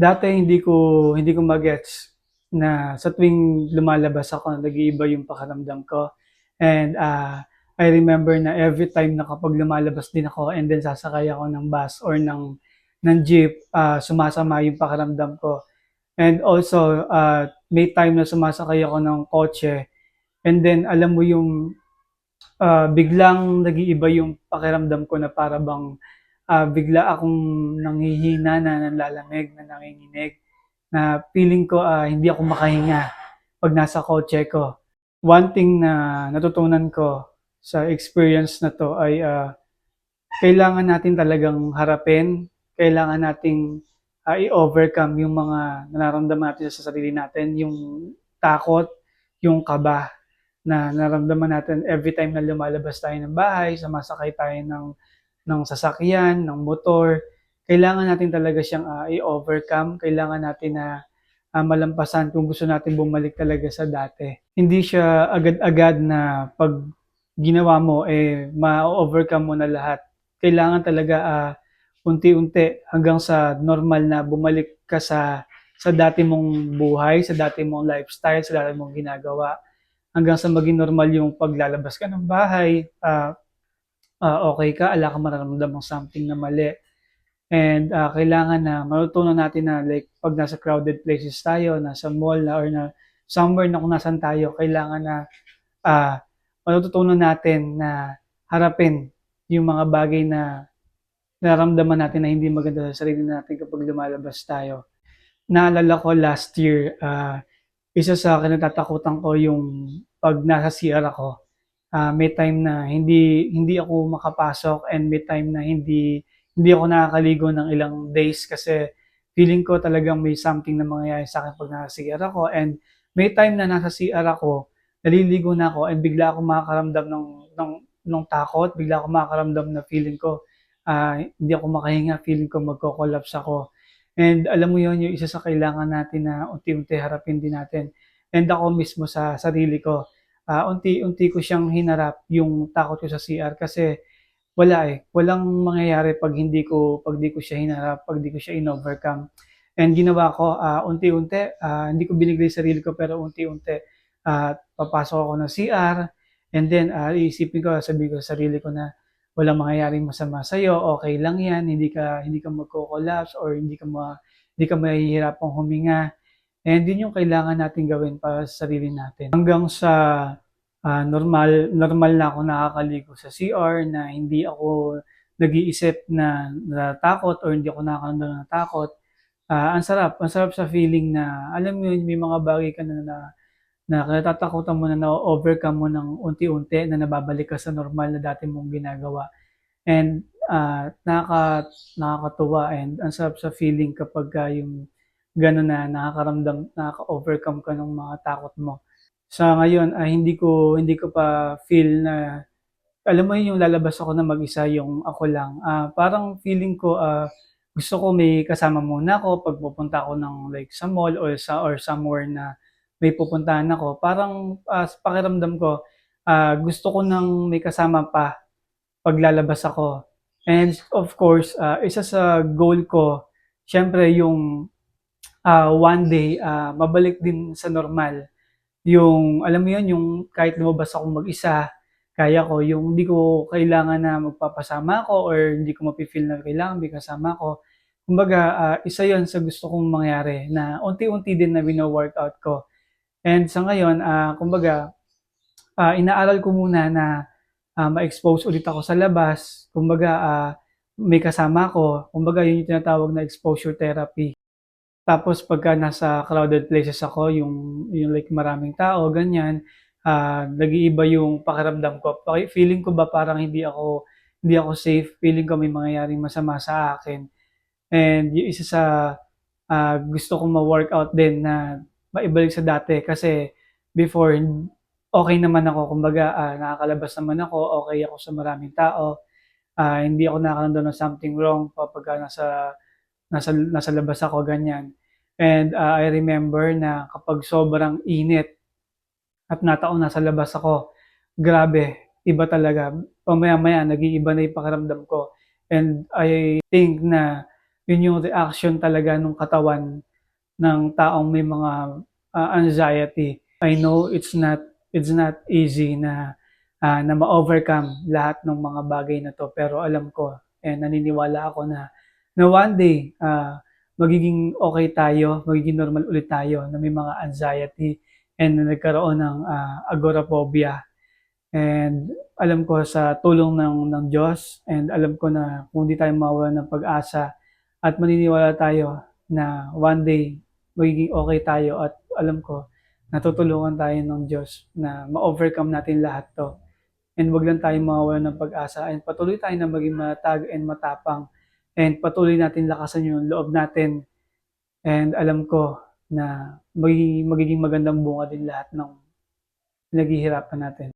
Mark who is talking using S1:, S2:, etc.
S1: Dati hindi ko magets na sa tuwing lumalabas ako nag-iiba yung pakiramdam ko. And I remember na every time na kapag lumalabas din ako and then sasakay ako ng bus or ng jeep, sumasama yung pakiramdam ko. And also, may time na sumasakay ako ng kotse and then alam mo yung biglang nag-iiba yung pakiramdam ko na para bang bigla akong nanghihina na nanlalamig, na nanginginig, na feeling ko hindi ako makahinga pag nasa kotse ko. One thing na natutunan ko sa experience na to ay kailangan natin talagang harapin, kailangan nating i-overcome yung mga nararamdaman natin sa sarili natin, yung takot, yung kaba na nararamdaman natin every time na lumalabas tayo ng bahay, sumasakay tayo ng sasakyan, ng motor. Kailangan natin talaga siyang i-overcome, kailangan natin na malampasan kung gusto natin bumalik talaga sa dati. Hindi siya agad-agad na pag ginawa mo, ma-overcome mo na lahat. Kailangan talaga unti-unti hanggang sa normal na bumalik ka sa dati mong buhay, sa dati mong lifestyle, sa dati mong ginagawa. Hanggang sa maging normal yung paglalabas ka ng bahay, okay ka, ala ka mararamdam ng something na mali. And kailangan na matutunan natin na like pag nasa crowded places tayo, nasa mall na or na somewhere na kung nasan tayo, kailangan na ah, matututunan natin na harapin yung mga bagay na nararamdaman natin na hindi maganda sa sarili natin kapag lumalabas tayo. Naalala ko last year, isa sa kinatatakutan ko yung pag nasa CR ako. May time na hindi ako makapasok and may time na hindi ako nakakaligo ng ilang days kasi feeling ko talagang may something na mangyayari sa akin pag nasa CR ako. And may time na nasa CR ako, naliligo na ako and bigla akong makakaramdam ng takot, bigla akong makakaramdam na feeling ko hindi ako makahinga, feeling ko magko-collapse ako. And alam mo yon, yung isa sa kailangan natin na unti-unti harapin din natin. And ako mismo sa sarili ko, unti-unti ko siyang hinarap yung takot ko sa CR kasi walang mangyayari pag di ko siya hinarap, pag di ko siya in-overcome. And ginawa ko, unti-unti, hindi ko binigay sarili ko pero unti-unti, papasok ako ng CR and then iisipin ko, sabihin ko sa sarili ko na walang mangyayaring masama sa'yo, okay lang yan, hindi ka magko-collapse or hindi ka mahihirapang huminga. And yun yung kailangan natin gawin para sa sarili natin. Hanggang sa normal na ako nakakaligo sa CR, na hindi ako nag-iisip na natatakot or hindi ako nakakaramdam ng takot. Ang sarap sa feeling na alam mo yun, may mga bagay ka na kinatatakutan mo na na-overcome mo ng unti-unti, na nababalik ka sa normal na dati mong ginagawa. And nakakatuwa and ang sarap sa feeling kapag yung gano'n na nakaka-overcome ka ng mga takot mo. Sa ngayon ay hindi ko pa feel na alam mo yun, yung lalabas ako na mag-isa, yung ako lang. Parang feeling ko gusto ko may kasama muna ako pag pupunta ako ng like sa mall or somewhere na may pupuntahan ako. Parang sa pakiramdam ko gusto ko ng may kasama pa paglalabas ako. And of course, isa sa goal ko, siyempre yung one day mabalik din sa normal. Yung alam mo yun, yung kahit lumabas akong mag-isa, kaya ko, yung hindi ko kailangan na magpapasama ako or hindi ko mafe-feel na kailangan may kasama ko. Kumbaga, isa yon sa gusto kong mangyari na unti-unti din na wino-workout ko. And sa ngayon, kumbaga, inaaral ko muna na ma-expose ulit ako sa labas. Kumbaga, may kasama ko. Kumbaga, yun yung tinatawag na exposure therapy. Tapos pagka nasa crowded places ako, yung like maraming tao, ganyan, nag-iiba yung pakiramdam ko. Feeling ko ba parang hindi ako safe, feeling ko may mangyayaring masama sa akin. And yung isa sa gusto kong ma-workout din na maibalik sa dati kasi before okay naman ako, kumbaga nakakalabas naman ako, okay ako sa maraming tao, hindi ako nakakaramdam ng something wrong kapag nasa labas ako, ganyan. And I remember na kapag sobrang init at nataon nasa labas ako, grabe, iba talaga. Pamaya-maya, nag-iiba na yung pakiramdam ko. And I think na Yun yung reaction talaga ng katawan ng taong may mga anxiety. I know it's not easy na ma-overcome lahat ng mga bagay na to, pero alam ko and naniniwala ako na one day magiging okay tayo, magiging normal ulit tayo na may mga anxiety and na nagkaroon ng agoraphobia. And alam ko sa tulong ng Diyos, and alam ko na kung di tayo mawawalan ng pag-asa at maniniwala tayo na one day magiging okay tayo, at alam ko natutulungan tayo ng Diyos na ma-overcome natin lahat 'to. And 'wag lang tayong mawawalan ng pag-asa, and patuloy tayo na maging matatag and matapang, and patuloy natin lakasan yung loob natin, and alam ko na magiging magandang bunga din lahat ng pinaghihirapan natin.